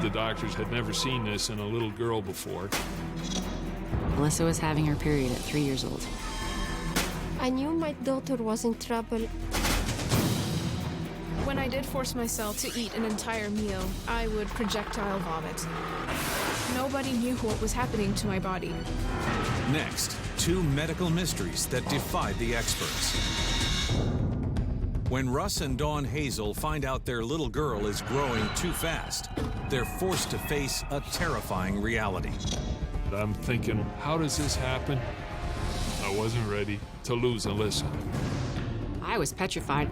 The doctors had never seen this in a little girl before. Alyssa was having her period at 3 years old. I knew my daughter was in trouble. When I did force myself to eat an entire meal, I would projectile vomit. Nobody knew what was happening to my body. Next, 2 medical mysteries that defied the experts. When Russ and Dawn Hazael find out their little girl is growing too fast, they're forced to face a terrifying reality. I'm thinking, how does this happen? I wasn't ready to lose Alyssa. I was petrified.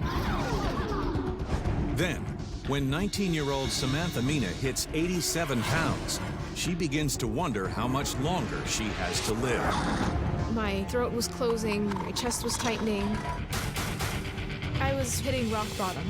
Then, when 19-year-old Samantha Mina hits 87 pounds, she begins to wonder how much longer she has to live. My throat was closing, my chest was tightening. I was hitting rock bottom.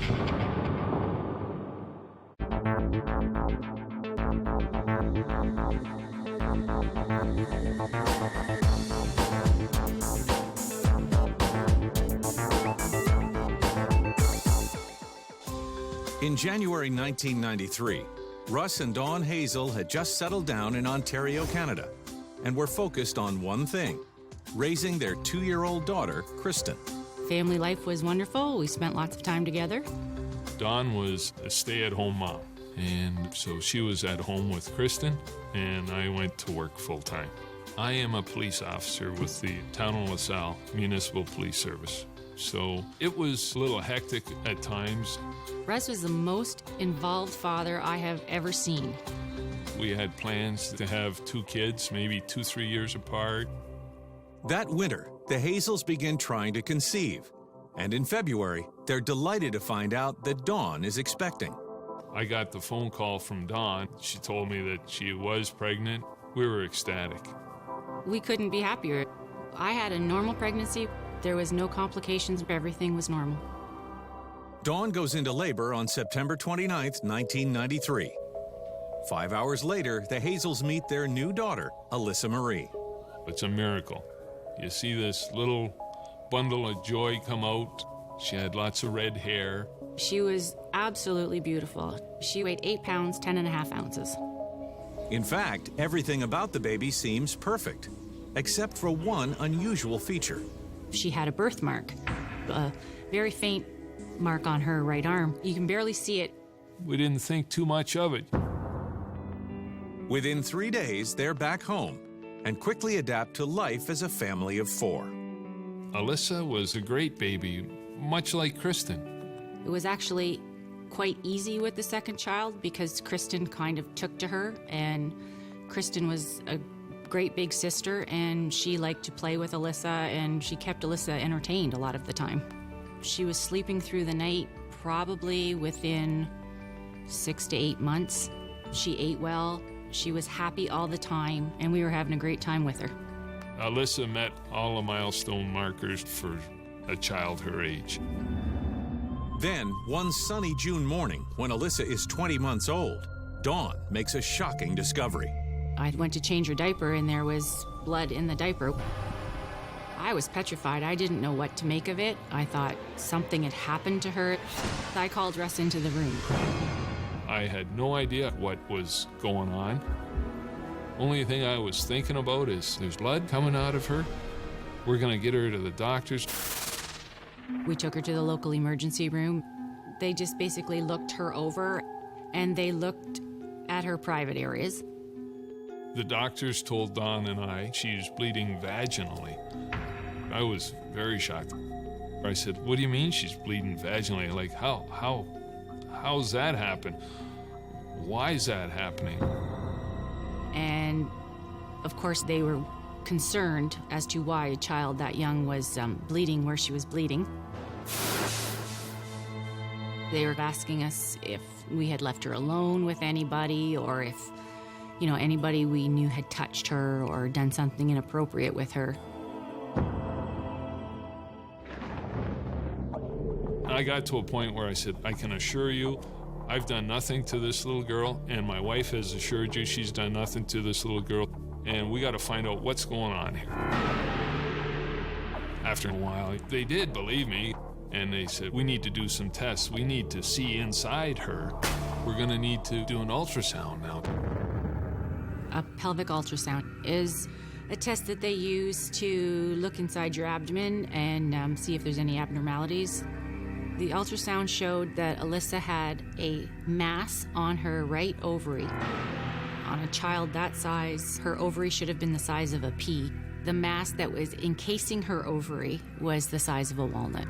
In January 1993, Russ and Dawn Hazael had just settled down in Ontario, Canada, and were focused on one thing: raising their 2-year-old daughter, Kristen. Family life was wonderful. We spent lots of time together. Dawn was a stay-at-home mom, and so she was at home with Kristen, and I went to work full-time. I am a police officer with the Town of LaSalle Municipal Police Service, so it was a little hectic at times. Russ was the most involved father I have ever seen. We had plans to have 2 kids, maybe 2-3 years apart. That winter, the Hazaels begin trying to conceive, and in February, they're delighted to find out that Dawn is expecting. I got the phone call from Dawn. She told me that she was pregnant. We were ecstatic. We couldn't be happier. I had a normal pregnancy. There was no complications. Everything was normal. Dawn goes into labor on September 29, 1993. 5 hours later, the Hazaels meet their new daughter, Alyssa Marie. It's a miracle. You see this little bundle of joy come out. She had lots of red hair. She was absolutely beautiful. She weighed 8 pounds, 10.5 ounces. In fact, everything about the baby seems perfect, except for one unusual feature. She had a birthmark, a very faint mark on her right arm. You can barely see it. We didn't think too much of it. Within 3 days, they're back home and quickly adapt to life as a family of 4. Alyssa was a great baby, much like Kristen. It was actually quite easy with the second child because Kristen kind of took to her, and Kristen was a great big sister, and she liked to play with Alyssa, and she kept Alyssa entertained a lot of the time. She was sleeping through the night probably within 6 to 8 months. She ate well, she was happy all the time, and we were having a great time with her. Alyssa met all the milestone markers for a child her age. Then, one sunny June morning, when Alyssa is 20 months old, Dawn makes a shocking discovery. I went to change her diaper, and there was blood in the diaper. I was petrified. I didn't know what to make of it. I thought something had happened to her. I called Russ into the room. I had no idea what was going on. Only thing I was thinking about is there's blood coming out of her. We're gonna get her to the doctors. We took her to the local emergency room. They just basically looked her over, and they looked at her private areas. The doctors told Dawn and I she's bleeding vaginally. I was very shocked. I said, "What do you mean she's bleeding vaginally? Like, how's that happen? Why is that happening?" And, of course, they were concerned as to why a child that young was bleeding where she was bleeding. They were asking us if we had left her alone with anybody, or if, anybody we knew had touched her or done something inappropriate with her. I got to a point where I said, "I can assure you, I've done nothing to this little girl, and my wife has assured you she's done nothing to this little girl, and we got to find out what's going on here." After a while, they did believe me, and they said, "We need to do some tests. We need to see inside her." we're going to need to do an ultrasound now. A pelvic ultrasound is a test that they use to look inside your abdomen and see if there's any abnormalities. The ultrasound showed that Alyssa had a mass on her right ovary. On a child that size, her ovary should have been the size of a pea. The mass that was encasing her ovary was the size of a walnut.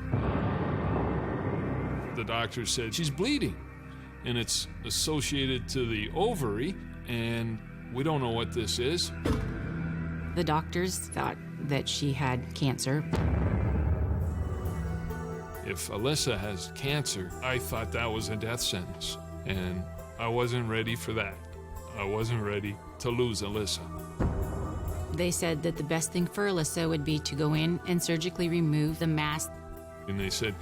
The doctor said she's bleeding, and it's associated to the ovary, and we don't know what this is. The doctors thought that she had cancer. If Alyssa has cancer, I thought that was a death sentence, and I wasn't ready for that. I wasn't ready to lose Alyssa. They said that the best thing for Alyssa would be to go in and surgically remove the mass. And they said,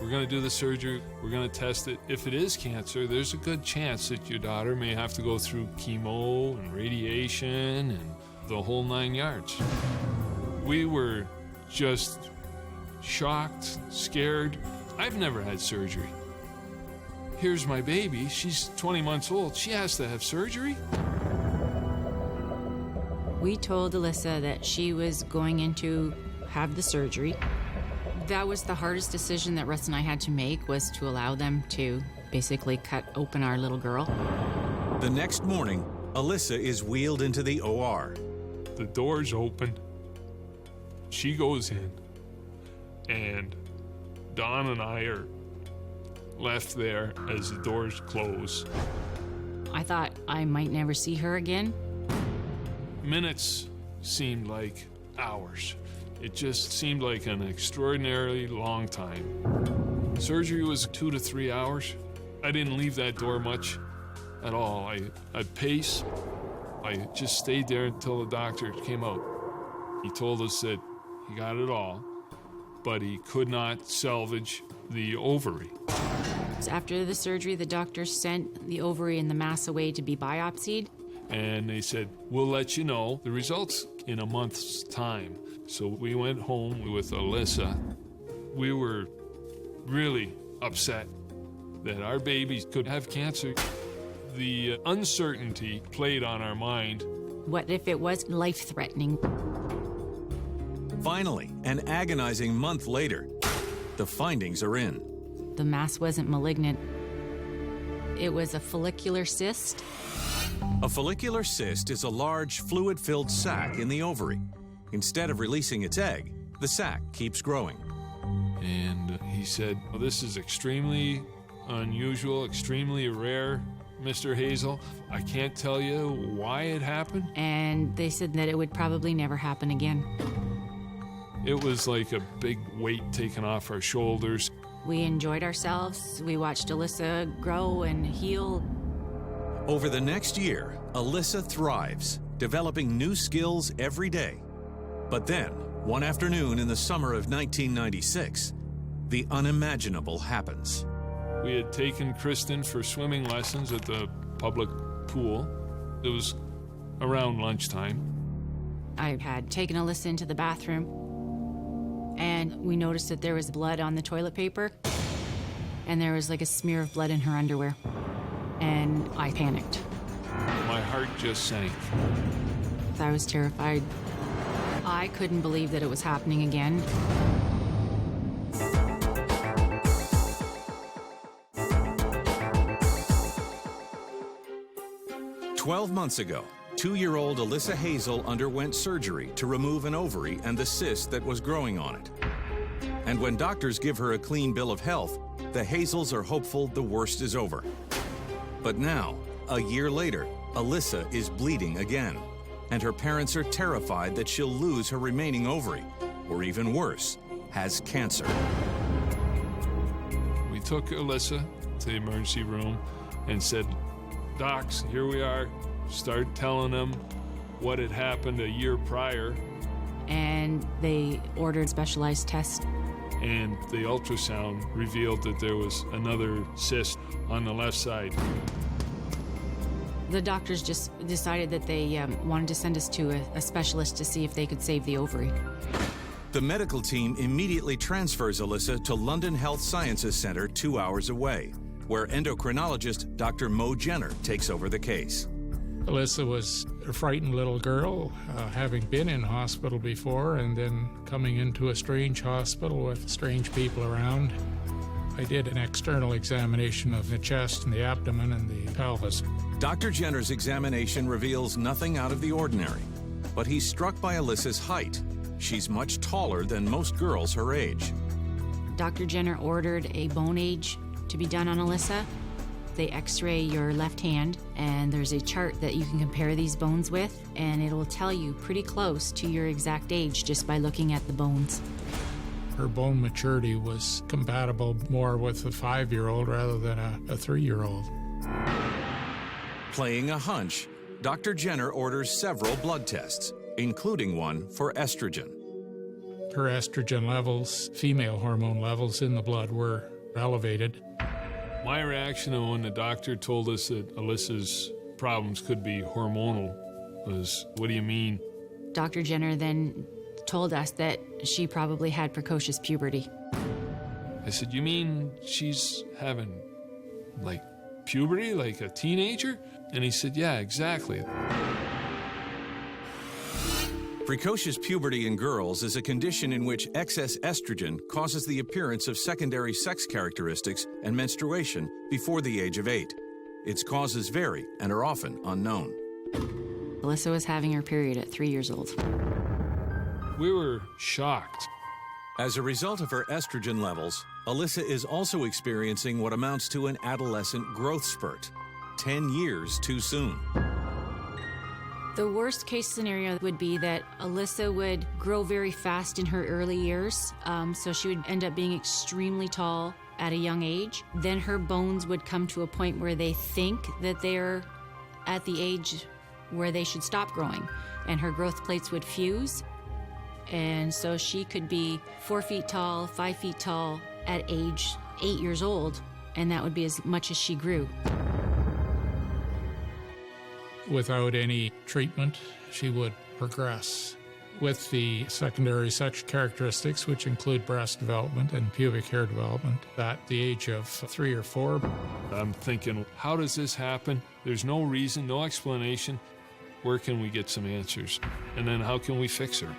we're going to do the surgery, we're going to test it. If it is cancer, there's a good chance that your daughter may have to go through chemo and radiation and the whole 9 yards. We were just shocked, scared. I've never had surgery. Here's my baby, she's 20 months old, she has to have surgery? We told Alyssa that she was going in to have the surgery. That was the hardest decision that Russ and I had to make, was to allow them to basically cut open our little girl. The next morning, Alyssa is wheeled into the OR. The door's open, she goes in, and Dawn and I are left there as the doors close. I thought I might never see her again. Minutes seemed like hours. It just seemed like an extraordinarily long time. Surgery was 2 to 3 hours. I didn't leave that door much at all. I'd pace. I just stayed there until the doctor came out. He told us that he got it all, but he could not salvage the ovary. After the surgery, the doctor sent the ovary and the mass away to be biopsied. And they said, we'll let you know the results in a month's time. So we went home with Alyssa. We were really upset that our babies could have cancer. The uncertainty played on our mind. What if it was life-threatening? Finally, an agonizing month later, the findings are in. The mass wasn't malignant. It was a follicular cyst. A follicular cyst is a large, fluid-filled sac in the ovary. Instead of releasing its egg, the sac keeps growing. And he said, well, this is extremely unusual, extremely rare, Mr. Hazael. I can't tell you why it happened. And they said that it would probably never happen again. It was like a big weight taken off our shoulders. We enjoyed ourselves. We watched Alyssa grow and heal. Over the next year, Alyssa thrives, developing new skills every day. But then, one afternoon in the summer of 1996, the unimaginable happens. We had taken Kristen for swimming lessons at the public pool. It was around lunchtime. I had taken Alyssa into the bathroom, and we noticed that there was blood on the toilet paper, and there was like a smear of blood in her underwear. And I panicked. My heart just sank. I was terrified. I couldn't believe that it was happening again. "12 months ago, 2-year-old Elissa Hazael underwent surgery to remove an ovary and the cyst that was growing on it. And when doctors give her a clean bill of health, the Hazels are hopeful the worst is over. But now, a year later, Alyssa is bleeding again, and her parents are terrified that she'll lose her remaining ovary, or even worse, has cancer. We took Alyssa to the emergency room and said, docs, here we are. Start telling them what had happened a year prior. And they ordered specialized tests. And the ultrasound revealed that there was another cyst on the left side. The doctors just decided that they wanted to send us to a specialist to see if they could save the ovary. The medical team immediately transfers Alyssa to London Health Sciences Centre 2 hours away, where endocrinologist Dr. Mo Jenner takes over the case. Alyssa was a frightened little girl, having been in hospital before and then coming into a strange hospital with strange people around. I did an external examination of the chest and the abdomen and the pelvis. Dr. Jenner's examination reveals nothing out of the ordinary, but he's struck by Alyssa's height. She's much taller than most girls her age. Dr. Jenner ordered a bone age to be done on Alyssa. They x-ray your left hand, and there's a chart that you can compare these bones with, and it'll tell you pretty close to your exact age just by looking at the bones. Her bone maturity was compatible more with a 5-year-old rather than a 3-year-old. Playing a hunch, Dr. Jenner orders several blood tests, including one for estrogen. Her estrogen levels, female hormone levels in the blood, were elevated. My reaction when the doctor told us that Alyssa's problems could be hormonal was, what do you mean? Dr. Jenner then told us that she probably had precocious puberty. I said, you mean she's having, like, puberty, like a teenager? And he said, yeah, exactly. Precocious puberty in girls is a condition in which excess estrogen causes the appearance of secondary sex characteristics and menstruation before the age of 8. Its causes vary and are often unknown. Alyssa was having her period at 3 years old. We were shocked. As a result of her estrogen levels, Alyssa is also experiencing what amounts to an adolescent growth spurt, 10 years too soon. The worst case scenario would be that Alyssa would grow very fast in her early years, so she would end up being extremely tall at a young age. Then her bones would come to a point where they think that they're at the age where they should stop growing, and her growth plates would fuse. And so she could be 4 feet tall, 5 feet tall at age 8 years old, and that would be as much as she grew. Without any treatment, she would progress. With the secondary sex characteristics, which include breast development and pubic hair development, at the age of 3 or 4. I'm thinking, how does this happen? There's no reason, no explanation. Where can we get some answers? And then how can we fix her?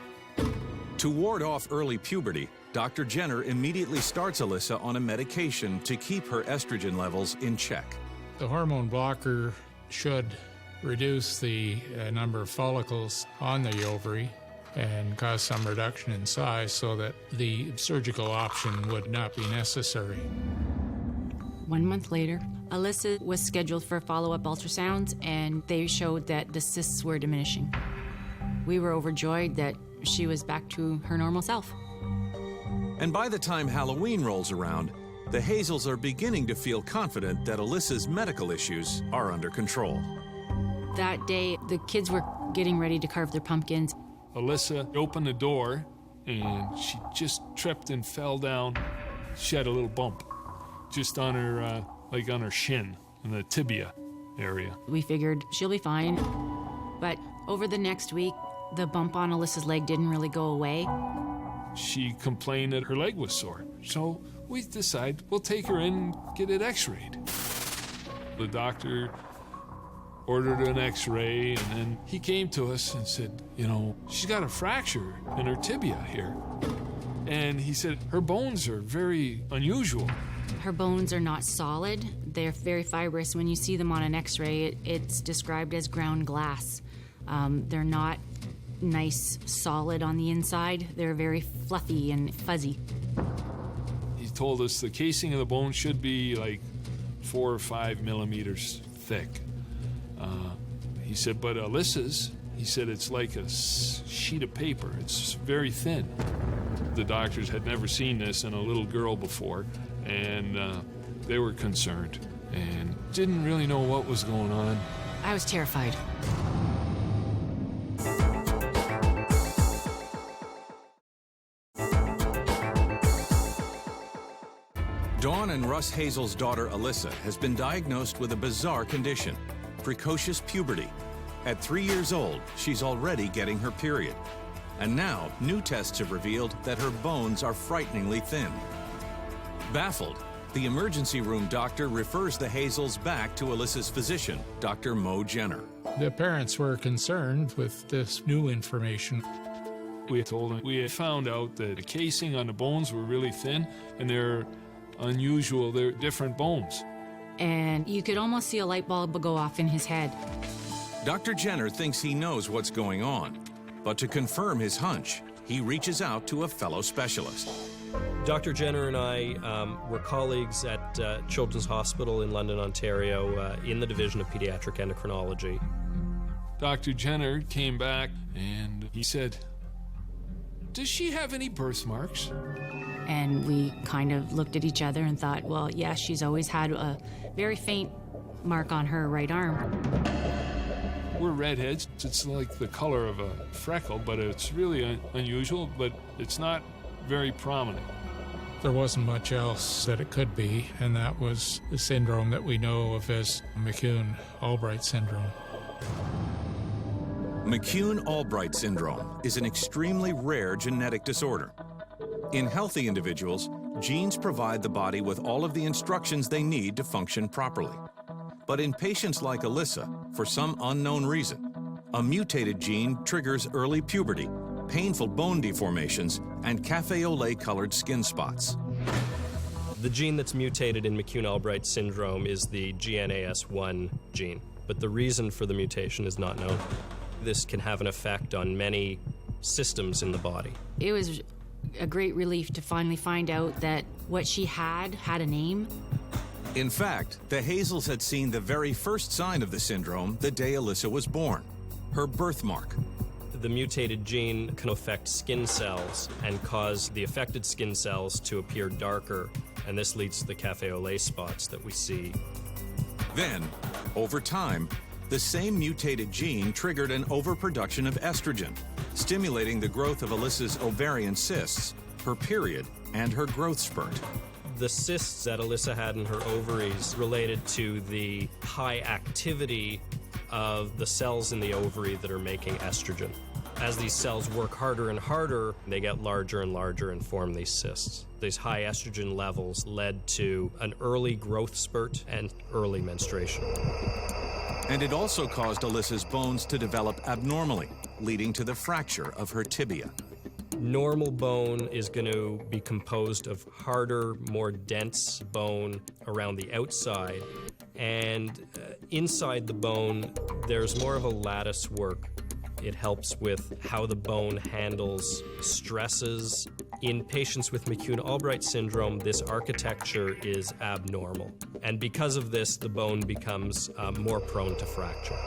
To ward off early puberty, Dr. Jenner immediately starts Alyssa on a medication to keep her estrogen levels in check. The hormone blocker should reduce the number of follicles on the ovary and cause some reduction in size so that the surgical option would not be necessary. 1 month later, Alyssa was scheduled for follow-up ultrasounds, and they showed that the cysts were diminishing. We were overjoyed that she was back to her normal self. And by the time Halloween rolls around, the Hazels are beginning to feel confident that Alyssa's medical issues are under control. That day, the kids were getting ready to carve their pumpkins. Alyssa opened the door, and she just tripped and fell down. She had a little bump just on her, like on her shin, in the tibia area. We figured she'll be fine. But over the next week, the bump on Alyssa's leg didn't really go away. She complained that her leg was sore. So we decided we'll take her in and get it x-rayed. The doctor ordered an x-ray, and then he came to us and said, you know, she's got a fracture in her tibia here. And he said her bones are very unusual. Her bones are not solid. They're very fibrous. When you see them on an x-ray, it's described as ground glass. They're not nice, solid on the inside. They're very fluffy and fuzzy. He told us the casing of the bone should be like 4 or 5 millimeters thick. He said, but Alyssa's, he said it's like a sheet of paper. It's very thin. The doctors had never seen this in a little girl before, and they were concerned and didn't really know what was going on. I was terrified. Dawn and Russ Hazel's daughter, Alyssa, has been diagnosed with a bizarre condition, precocious puberty. At 3 years old, she's already getting her period. And now, new tests have revealed that her bones are frighteningly thin. Baffled, The emergency room doctor refers the Hazels back to Alyssa's physician, Dr. Mo Jenner. The parents were concerned with this new information. We told them we had found out that the casing on the bones were really thin and they're unusual. They're different bones. And you could almost see a light bulb go off in his head. Dr. Jenner thinks he knows what's going on, but to confirm his hunch, he reaches out to a fellow specialist. Dr. Jenner and I were colleagues at Children's Hospital in London, Ontario, in the Division of Pediatric Endocrinology. Dr. Jenner came back and he said, "Does she have any birthmarks?" And we kind of looked at each other and thought, well, yeah, she's always had a very faint mark on her right arm. We're redheads. It's like the color of a freckle, but it's really unusual, but it's not very prominent. There wasn't much else that it could be, and that was the syndrome that we know of as McCune-Albright syndrome. McCune-Albright syndrome is an extremely rare genetic disorder. In healthy individuals, genes provide the body with all of the instructions they need to function properly. But in patients like Alyssa, for some unknown reason, a mutated gene triggers early puberty, painful bone deformations, and cafe au lait-colored skin spots. The gene that's mutated in McCune-Albright syndrome is the GNAS1 gene, but the reason for the mutation is not known. This can have an effect on many systems in the body. It was a great relief to finally find out that what she had a name. In fact, the Hazels had seen the very first sign of the syndrome the day Alyssa was born, her birthmark. The mutated gene can affect skin cells and cause the affected skin cells to appear darker, and this leads to the cafe au lait spots that we see. Then, over time, the same mutated gene triggered an overproduction of estrogen, stimulating the growth of Alyssa's ovarian cysts, her period, and her growth spurt. The cysts that Alyssa had in her ovaries related to the high activity of the cells in the ovary that are making estrogen. As these cells work harder and harder, they get larger and larger and form these cysts. These high estrogen levels led to an early growth spurt and early menstruation. And it also caused Alyssa's bones to develop abnormally, leading to the fracture of her tibia. Normal bone is going to be composed of harder, more dense bone around the outside, and inside the bone, there's more of a lattice work. It helps with how the bone handles stresses. In patients with McCune-Albright syndrome, this architecture is abnormal. And because of this, the bone becomes more prone to fracture.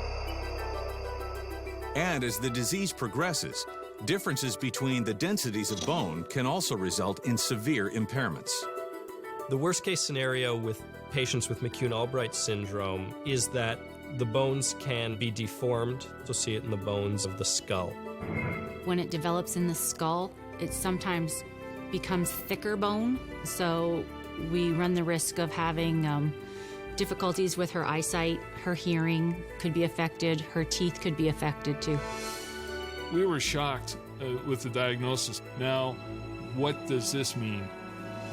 And as the disease progresses, differences between the densities of bone can also result in severe impairments. The worst-case scenario with patients with McCune-Albright syndrome is that the bones can be deformed. You'll see it in the bones of the skull. When it develops in the skull, it sometimes becomes thicker bone, so we run the risk of having difficulties with her eyesight. Her hearing could be affected. Her teeth could be affected too. We were shocked with the diagnosis. Now, what does this mean?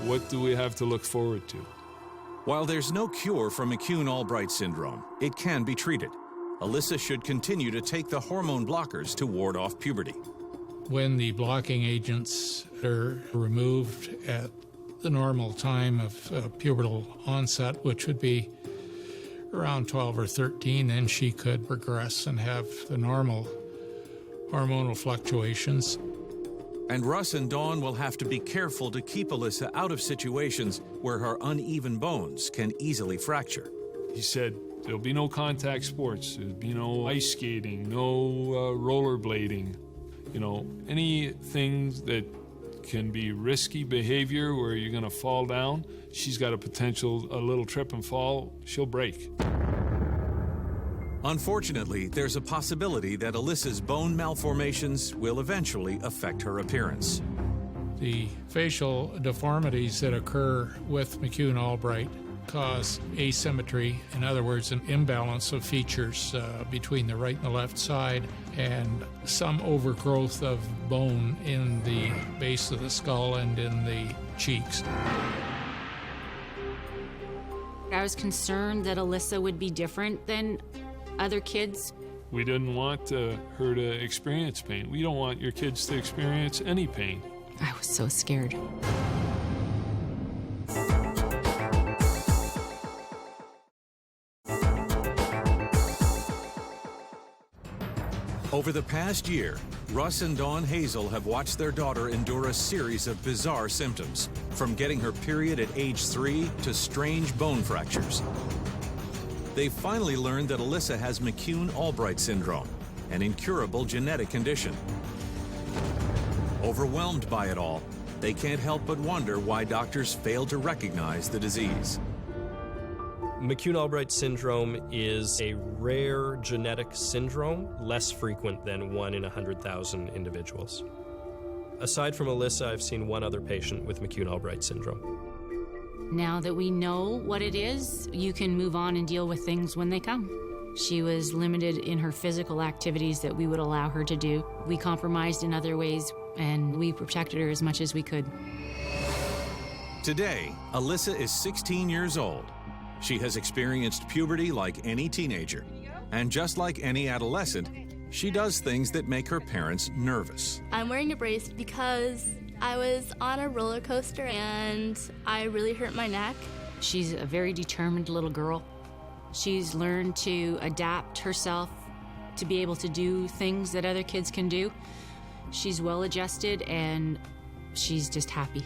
What do we have to look forward to? While there's no cure for McCune-Albright syndrome, it can be treated. Alyssa should continue to take the hormone blockers to ward off puberty. When the blocking agents are removed at the normal time of pubertal onset, which would be around 12 or 13, then she could progress and have the normal hormonal fluctuations. And Russ and Dawn will have to be careful to keep Alyssa out of situations where her uneven bones can easily fracture. He said there'll be no contact sports, there'll be no ice skating, no rollerblading, anything that can be risky behavior where you're going to fall down. She's got a little trip and fall, she'll break. Unfortunately, there's a possibility that Alyssa's bone malformations will eventually affect her appearance. The facial deformities that occur with McCune-Albright cause asymmetry, in other words, an imbalance of features between the right and the left side, and some overgrowth of bone in the base of the skull and in the cheeks. I was concerned that Alyssa would be different than other kids. We didn't want her to experience pain. We don't want your kids to experience any pain. I was so scared. Over the past year, Russ and Dawn Hazael have watched their daughter endure a series of bizarre symptoms, from getting her period at age 3 to strange bone fractures. They've finally learned that Alyssa has McCune-Albright syndrome, an incurable genetic condition. Overwhelmed by it all, they can't help but wonder why doctors fail to recognize the disease. McCune-Albright syndrome is a rare genetic syndrome, less frequent than 1 in 100,000 individuals. Aside from Alyssa, I've seen one other patient with McCune-Albright syndrome. Now that we know what it is, you can move on and deal with things when they come. She was limited in her physical activities that we would allow her to do. We compromised in other ways, and we protected her as much as we could. Today, Alyssa is 16 years old. She has experienced puberty like any teenager. And just like any adolescent, she does things that make her parents nervous. I'm wearing a brace because I was on a roller coaster and I really hurt my neck. She's a very determined little girl. She's learned to adapt herself to be able to do things that other kids can do. She's well adjusted and she's just happy.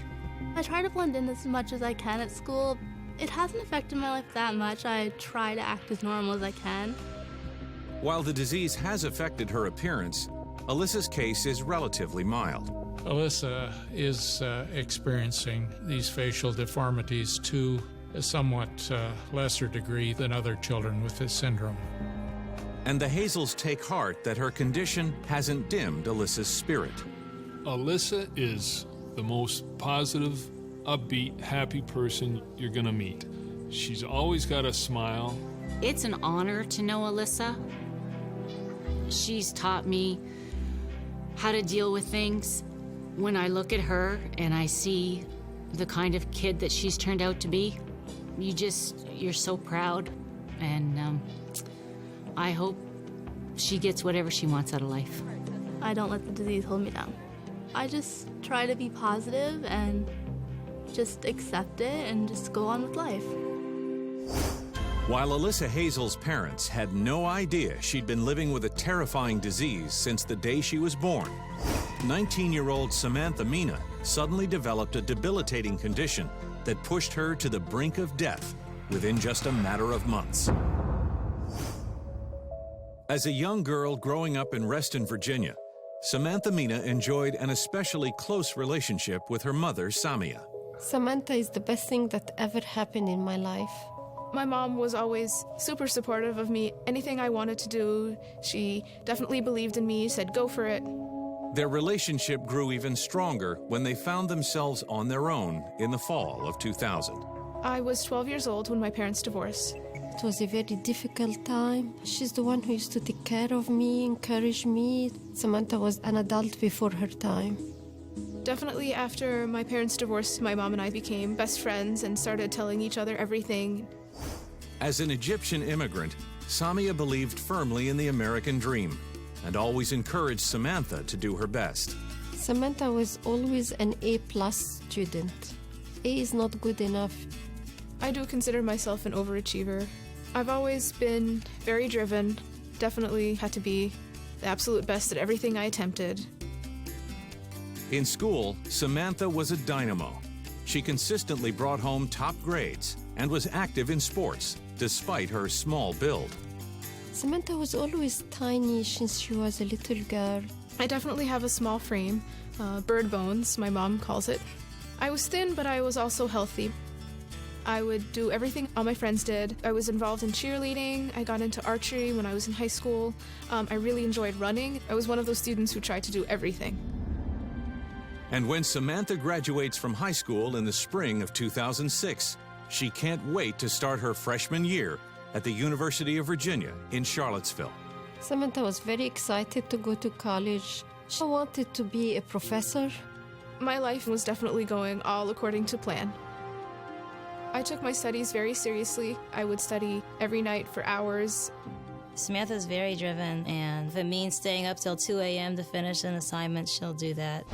I try to blend in as much as I can at school. It hasn't affected my life that much. I try to act as normal as I can. While the disease has affected her appearance, Alyssa's case is relatively mild. Alyssa is experiencing these facial deformities to a somewhat lesser degree than other children with this syndrome. And the Hazaels take heart that her condition hasn't dimmed Alyssa's spirit. Alyssa is the most positive, upbeat, happy person you're gonna meet. She's always got a smile. It's an honor to know Alyssa. She's taught me how to deal with things. When I look at her and I see the kind of kid that she's turned out to be, you're so proud. And I hope she gets whatever she wants out of life. I don't let the disease hold me down. I just try to be positive and just accept it and just go on with life. While Elissa Hazael's parents had no idea she'd been living with a terrifying disease since the day she was born, 19-year-old Samantha Mina suddenly developed a debilitating condition that pushed her to the brink of death within just a matter of months. As a young girl growing up in Reston, Virginia, Samantha Mina enjoyed an especially close relationship with her mother, Samia. Samantha is the best thing that ever happened in my life. My mom was always super supportive of me. Anything I wanted to do, she definitely believed in me, said go for it. Their relationship grew even stronger when they found themselves on their own in the fall of 2000. I was 12 years old when my parents divorced. It was a very difficult time. She's the one who used to take care of me, encourage me. Samantha was an adult before her time. Definitely after my parents divorced, my mom and I became best friends and started telling each other everything. As an Egyptian immigrant, Samia believed firmly in the American dream and always encouraged Samantha to do her best. Samantha was always an A+ student. A is not good enough. I do consider myself an overachiever. I've always been very driven, definitely had to be the absolute best at everything I attempted. In school, Samantha was a dynamo. She consistently brought home top grades and was active in sports, despite her small build. Samantha was always tiny since she was a little girl. I definitely have a small frame, bird bones, my mom calls it. I was thin, but I was also healthy. I would do everything all my friends did. I was involved in cheerleading. I got into archery when I was in high school. I really enjoyed running. I was one of those students who tried to do everything. And when Samantha graduates from high school in the spring of 2006, she can't wait to start her freshman year at the University of Virginia in Charlottesville. Samantha was very excited to go to college. She wanted to be a professor. My life was definitely going all according to plan. I took my studies very seriously. I would study every night for hours. Samantha's very driven, and if it means staying up till 2 a.m. to finish an assignment, she'll do that.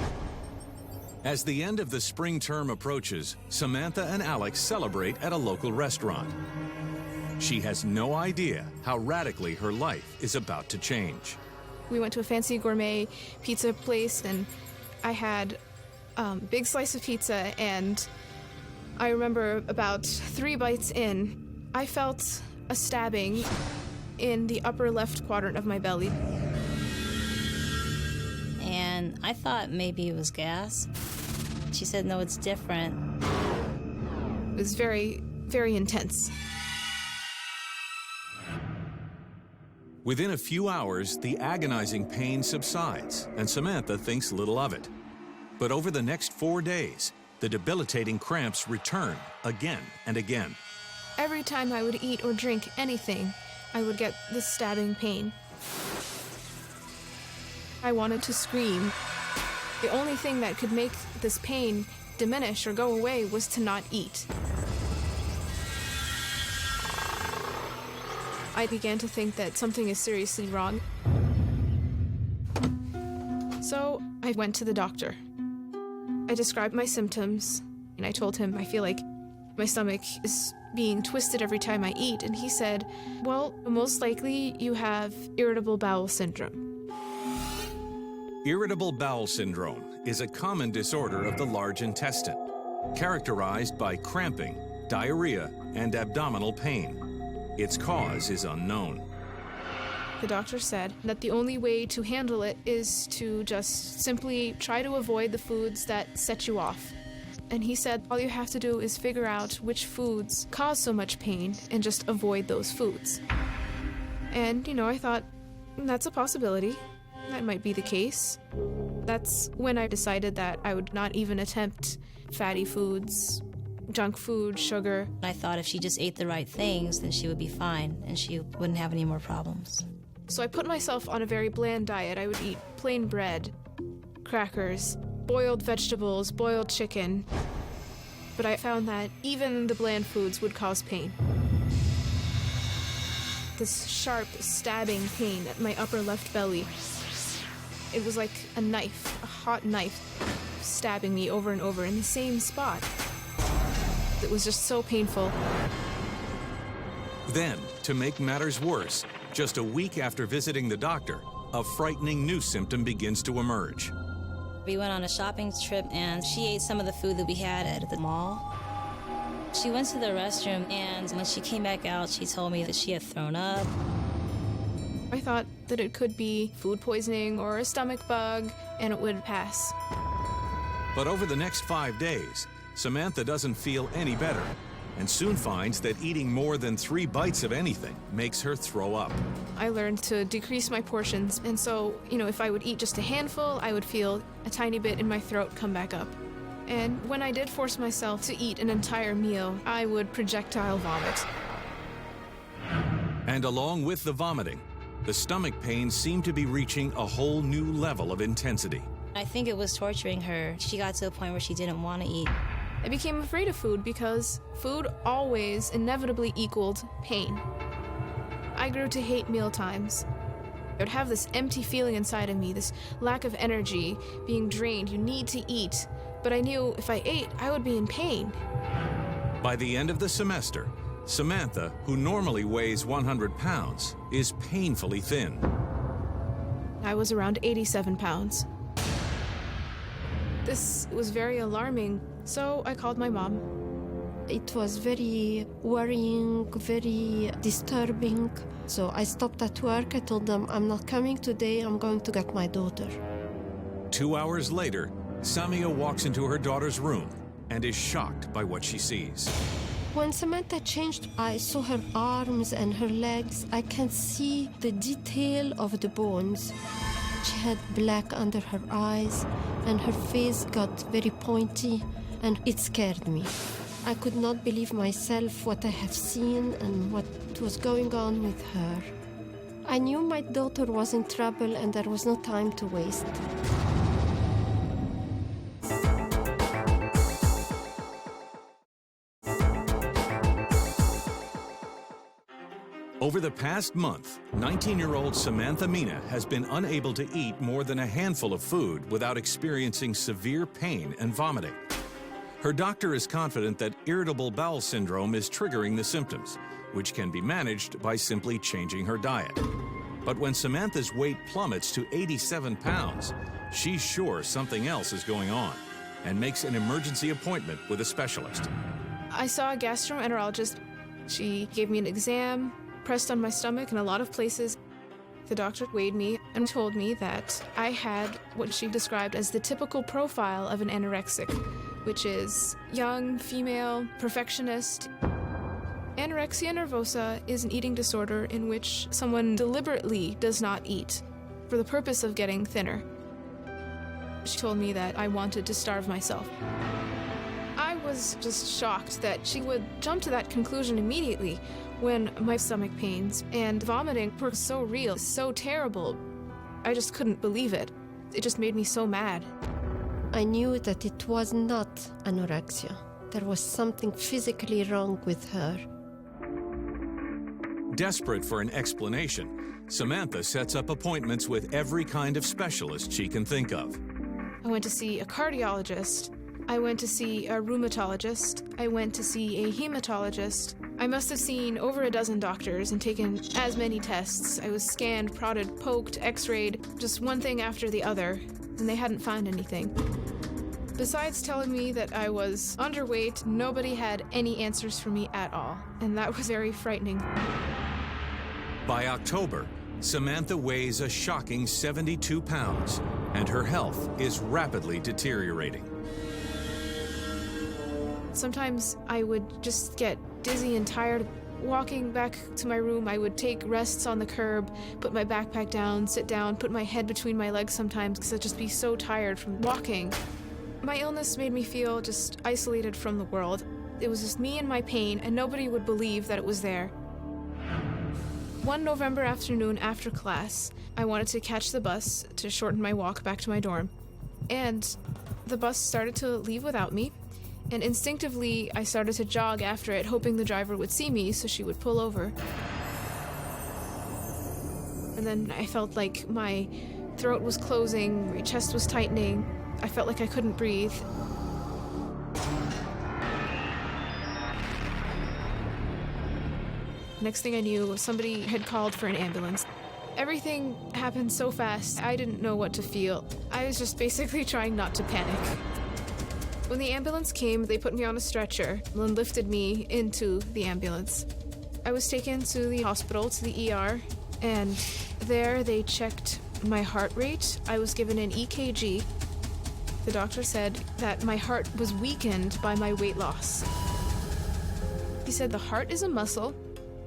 As the end of the spring term approaches, Samantha and Alex celebrate at a local restaurant. She has no idea how radically her life is about to change. We went to a fancy gourmet pizza place, and I had a big slice of pizza, and I remember about 3 bites in, I felt a stabbing in the upper left quadrant of my belly. And I thought maybe it was gas. She said, no, it's different. It was very, very intense. Within a few hours, the agonizing pain subsides, and Samantha thinks little of it. But over the next 4 days, the debilitating cramps return again and again. Every time I would eat or drink anything, I would get this stabbing pain. I wanted to scream. The only thing that could make this pain diminish or go away was to not eat. I began to think that something is seriously wrong. So I went to the doctor. I described my symptoms, and I told him I feel like my stomach is being twisted every time I eat, and he said, well, most likely you have irritable bowel syndrome. Irritable bowel syndrome is a common disorder of the large intestine, characterized by cramping, diarrhea, and abdominal pain. Its cause is unknown. The doctor said that the only way to handle it is to just simply try to avoid the foods that set you off. And he said all you have to do is figure out which foods cause so much pain and just avoid those foods. And, I thought, that's a possibility. That might be the case. That's when I decided that I would not even attempt fatty foods, junk food, sugar. I thought if she just ate the right things, then she would be fine and she wouldn't have any more problems. So I put myself on a very bland diet. I would eat plain bread, crackers, boiled vegetables, boiled chicken. But I found that even the bland foods would cause pain. This sharp, stabbing pain at my upper left belly. It was like a knife, a hot knife, stabbing me over and over in the same spot. It was just so painful. Then, to make matters worse, just a week after visiting the doctor, a frightening new symptom begins to emerge. We went on a shopping trip, and she ate some of the food that we had at the mall. She went to the restroom, and when she came back out, she told me that she had thrown up. I thought that it could be food poisoning or a stomach bug, and it would pass. But over the next 5 days, Samantha doesn't feel any better, and soon finds that eating more than 3 bites of anything makes her throw up. I learned to decrease my portions, and so, if I would eat just a handful, I would feel a tiny bit in my throat come back up. And when I did force myself to eat an entire meal, I would projectile vomit. And along with the vomiting, the stomach pains seem to be reaching a whole new level of intensity. I think it was torturing her. She got to a point where she didn't want to eat. I became afraid of food because food always inevitably equaled pain. I grew to hate mealtimes. I would have this empty feeling inside of me, this lack of energy, being drained. You need to eat. But I knew if I ate, I would be in pain. By the end of the semester, Samantha, who normally weighs 100 pounds, is painfully thin. I was around 87 pounds. This was very alarming, so I called my mom. It was very worrying, very disturbing. So I stopped at work. I told them, I'm not coming today. I'm going to get my daughter. 2 hours later, Samia walks into her daughter's room and is shocked by what she sees. When Samantha changed, I saw her arms and her legs. I can see the detail of the bones. She had black under her eyes, and her face got very pointy, and it scared me. I could not believe myself what I have seen and what was going on with her. I knew my daughter was in trouble, and there was no time to waste. Over the past month, 19-year-old Samantha Mina has been unable to eat more than a handful of food without experiencing severe pain and vomiting. Her doctor is confident that irritable bowel syndrome is triggering the symptoms, which can be managed by simply changing her diet. But when Samantha's weight plummets to 87 pounds, she's sure something else is going on and makes an emergency appointment with a specialist. I saw a gastroenterologist. She gave me an exam, pressed on my stomach in a lot of places. The doctor weighed me and told me that I had what she described as the typical profile of an anorexic, which is young, female, perfectionist. Anorexia nervosa is an eating disorder in which someone deliberately does not eat for the purpose of getting thinner. She told me that I wanted to starve myself. I was just shocked that she would jump to that conclusion immediately when my stomach pains and vomiting were so real, so terrible. I just couldn't believe it. It just made me so mad. I knew that it was not anorexia. There was something physically wrong with her. Desperate for an explanation, Samantha sets up appointments with every kind of specialist she can think of. I went to see a cardiologist. I went to see a rheumatologist. I went to see a hematologist. I must have seen over a dozen doctors and taken as many tests. I was scanned, prodded, poked, x-rayed, just one thing after the other, and they hadn't found anything. Besides telling me that I was underweight, nobody had any answers for me at all, and that was very frightening. By October, Samantha weighs a shocking 72 pounds, and her health is rapidly deteriorating. Sometimes I would just get dizzy and tired. Walking back to my room, I would take rests on the curb, put my backpack down, sit down, put my head between my legs sometimes because I'd just be so tired from walking. My illness made me feel just isolated from the world. It was just me and my pain, and nobody would believe that it was there. One November afternoon after class, I wanted to catch the bus to shorten my walk back to my dorm. And the bus started to leave without me, and instinctively I started to jog after it, hoping the driver would see me so she would pull over. And then I felt like my throat was closing, my chest was tightening. I felt like I couldn't breathe. Next thing I knew, somebody had called for an ambulance. Everything happened so fast, I didn't know what to feel. I was just basically trying not to panic. When the ambulance came, they put me on a stretcher and lifted me into the ambulance. I was taken to the hospital, to the ER, and there they checked my heart rate. I was given an EKG. The doctor said that my heart was weakened by my weight loss. He said the heart is a muscle,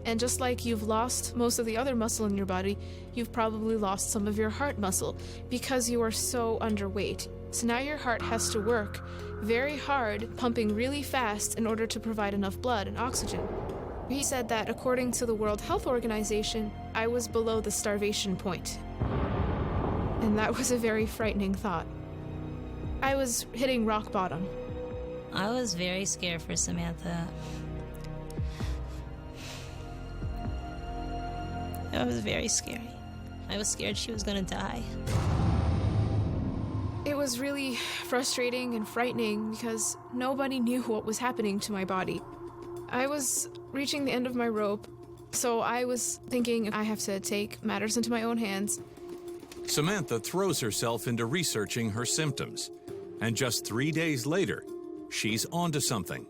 and just like you've lost most of the other muscle in your body, you've probably lost some of your heart muscle because you are so underweight. So now your heart has to work very hard, pumping really fast in order to provide enough blood and oxygen. He said that according to the World Health Organization, I was below the starvation point. And that was a very frightening thought. I was hitting rock bottom. I was very scared for Samantha. It was very scary. I was scared she was gonna die. It was really frustrating and frightening because nobody knew what was happening to my body. I was reaching the end of my rope, so I was thinking I have to take matters into my own hands. Samantha throws herself into researching her symptoms, and just 3 days later, she's onto something.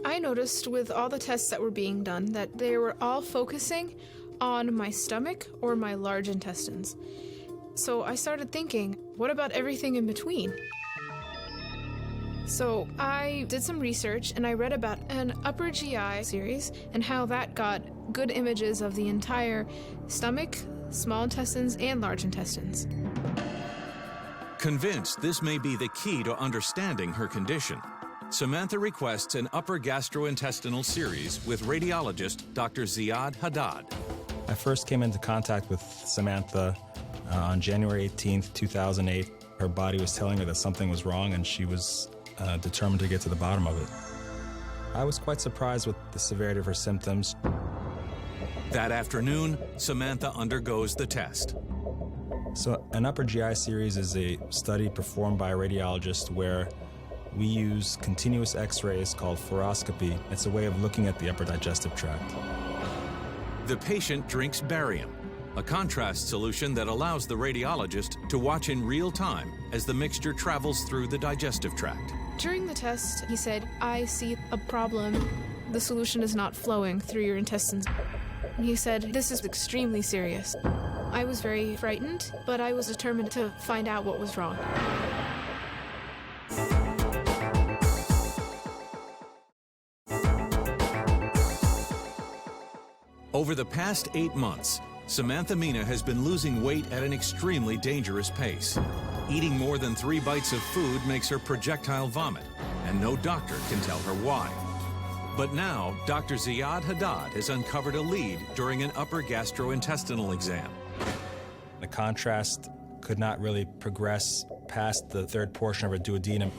I noticed with all the tests that were being done that they were all focusing on my stomach or my large intestines. So I started thinking, what about everything in between? So I did some research and I read about an upper GI series and how that got good images of the entire stomach, small intestines, and large intestines. Convinced this may be the key to understanding her condition, Samantha requests an upper gastrointestinal series with radiologist Dr. Ziad Haddad. I first came into contact with Samantha on January 18th, 2008. Her body was telling her that something was wrong, and she was determined to get to the bottom of it. I was quite surprised with the severity of her symptoms. That afternoon, Samantha undergoes the test. So an upper GI series is a study performed by a radiologist where we use continuous x-rays called fluoroscopy. It's a way of looking at the upper digestive tract. The patient drinks barium, a contrast solution that allows the radiologist to watch in real time as the mixture travels through the digestive tract. During the test, he said, "I see a problem. The solution is not flowing through your intestines." He said, "This is extremely serious." I was very frightened, but I was determined to find out what was wrong. Over the past 8 months, Samantha Mina has been losing weight at an extremely dangerous pace. Eating more than 3 bites of food makes her projectile vomit, and no doctor can tell her why. But now, Dr. Ziad Haddad has uncovered a lead during an upper gastrointestinal exam. The contrast could not really progress past the third portion of her duodenum.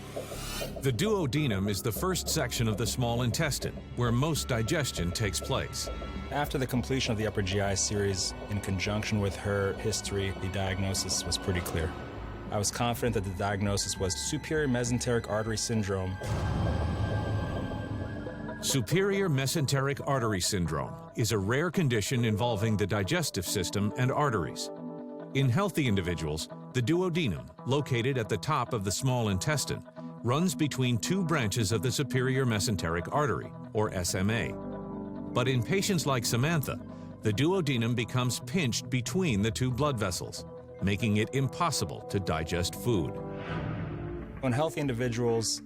The duodenum is the first section of the small intestine, where most digestion takes place. After the completion of the upper GI series, in conjunction with her history, the diagnosis was pretty clear. I was confident that the diagnosis was superior mesenteric artery syndrome. Superior mesenteric artery syndrome is a rare condition involving the digestive system and arteries. In healthy individuals, the duodenum, located at the top of the small intestine, runs between 2 branches of the superior mesenteric artery, or SMA. But in patients like Samantha, the duodenum becomes pinched between the 2 blood vessels, making it impossible to digest food. In healthy individuals,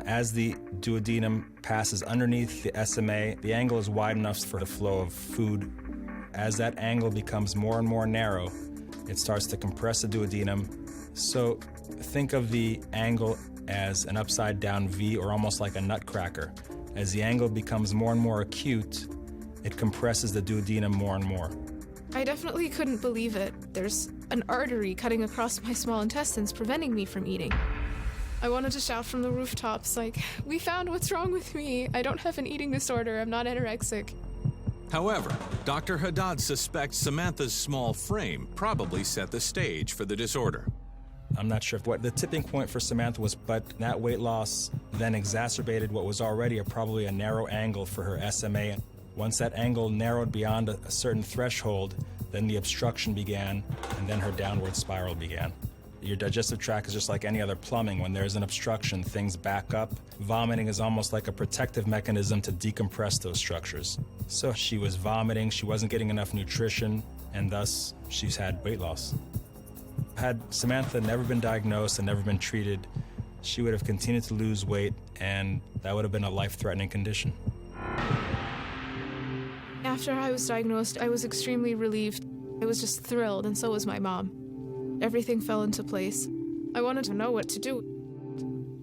as the duodenum passes underneath the SMA, the angle is wide enough for the flow of food. As that angle becomes more and more narrow, it starts to compress the duodenum. So think of the angle as an upside-down V, or almost like a nutcracker. As the angle becomes more and more acute, it compresses the duodenum more and more. I definitely couldn't believe it. There's an artery cutting across my small intestines, preventing me from eating. I wanted to shout from the rooftops, like, "We found what's wrong with me. I don't have an eating disorder. I'm not anorexic." However, Dr. Haddad suspects Samantha's small frame probably set the stage for the disorder. I'm not sure what the tipping point for Samantha was, but that weight loss then exacerbated what was already probably a narrow angle for her SMA. Once that angle narrowed beyond a certain threshold, then the obstruction began, and then her downward spiral began. Your digestive tract is just like any other plumbing. When there's an obstruction, things back up. Vomiting is almost like a protective mechanism to decompress those structures. So she was vomiting, she wasn't getting enough nutrition, and thus she's had weight loss. Had Samantha never been diagnosed and never been treated, she would have continued to lose weight, and that would have been a life-threatening condition. After I was diagnosed, I was extremely relieved. I was just thrilled, and so was my mom. Everything fell into place. I wanted to know what to do.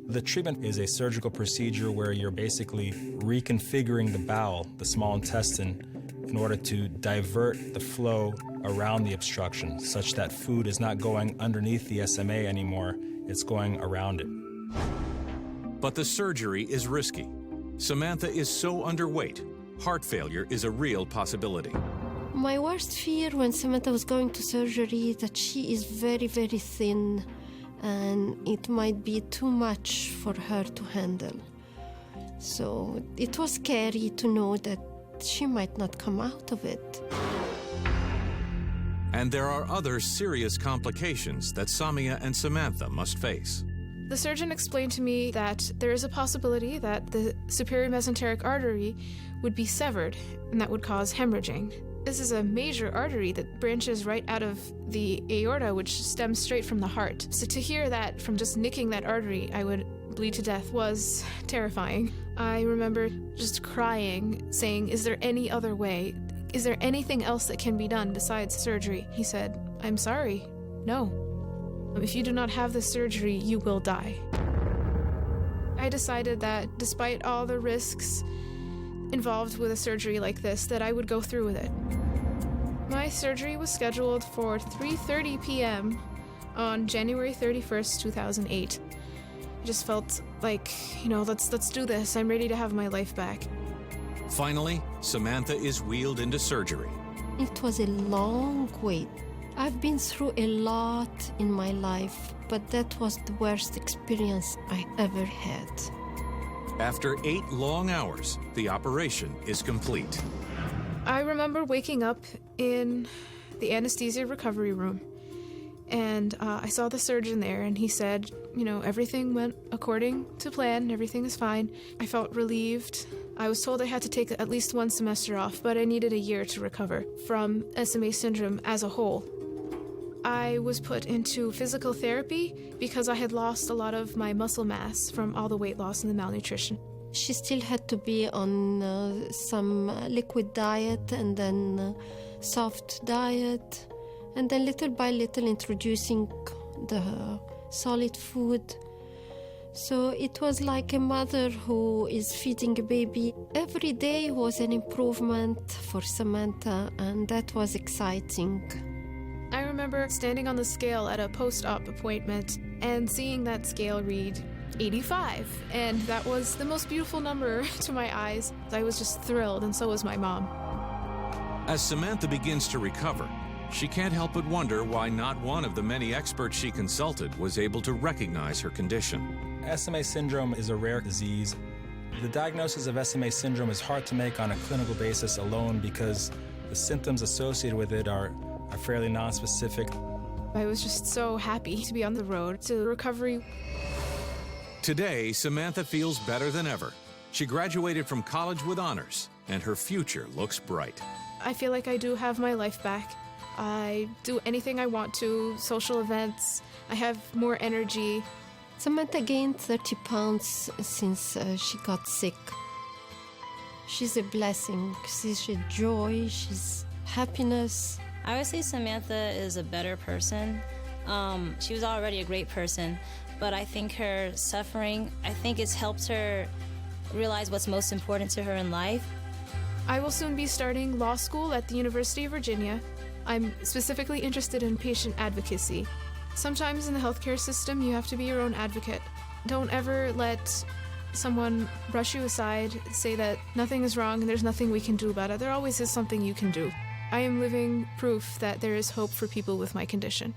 The treatment is a surgical procedure where you're basically reconfiguring the bowel, the small intestine, in order to divert the flow around the obstruction, such that food is not going underneath the SMA anymore, it's going around it. But the surgery is risky. Samantha is so underweight, heart failure is a real possibility. My worst fear when Samantha was going to surgery that she is very, very thin, and it might be too much for her to handle. So it was scary to know that she might not come out of it. And there are other serious complications that Samia and Samantha must face. The surgeon explained to me that there is a possibility that the superior mesenteric artery would be severed, and that would cause hemorrhaging. This is a major artery that branches right out of the aorta, which stems straight from the heart. So to hear that from just nicking that artery, I would bleed to death, was terrifying. I remember just crying, saying, "Is there any other way? Is there anything else that can be done besides surgery?" He said, "I'm sorry, no. If you do not have the surgery, you will die." I decided that despite all the risks involved with a surgery like this, that I would go through with it. My surgery was scheduled for 3:30 p.m. on January 31st, 2008. I just felt like, let's do this. I'm ready to have my life back. Finally, Samantha is wheeled into surgery. It was a long wait. I've been through a lot in my life, but that was the worst experience I ever had. After 8 long hours, the operation is complete. I remember waking up in the anesthesia recovery room, and I saw the surgeon there, and he said, everything went according to plan, everything is fine. I felt relieved. I was told I had to take at least 1 semester off, but I needed a year to recover from SMA syndrome as a whole. I was put into physical therapy because I had lost a lot of my muscle mass from all the weight loss and the malnutrition. She still had to be on some liquid diet and then soft diet, and then little by little introducing the solid food. So it was like a mother who is feeding a baby. Every day was an improvement for Samantha, and that was exciting. I remember standing on the scale at a post-op appointment and seeing that scale read 85, and that was the most beautiful number to my eyes. I was just thrilled, and so was my mom. As Samantha begins to recover, she can't help but wonder why not one of the many experts she consulted was able to recognize her condition. SMA syndrome is a rare disease. The diagnosis of SMA syndrome is hard to make on a clinical basis alone because the symptoms associated with it are fairly nonspecific. I was just so happy to be on the road to recovery. Today, Samantha feels better than ever. She graduated from college with honors, and her future looks bright. I feel like I do have my life back. I do anything I want to, social events. I have more energy. Samantha gained 30 pounds since she got sick. She's a blessing. She's a joy. She's happiness. I would say Samantha is a better person. She was already a great person, but I think her suffering, it's helped her realize what's most important to her in life. I will soon be starting law school at the University of Virginia. I'm specifically interested in patient advocacy. Sometimes in the healthcare system, you have to be your own advocate. Don't ever let someone brush you aside, say that nothing is wrong and there's nothing we can do about it. There always is something you can do. I am living proof that there is hope for people with my condition.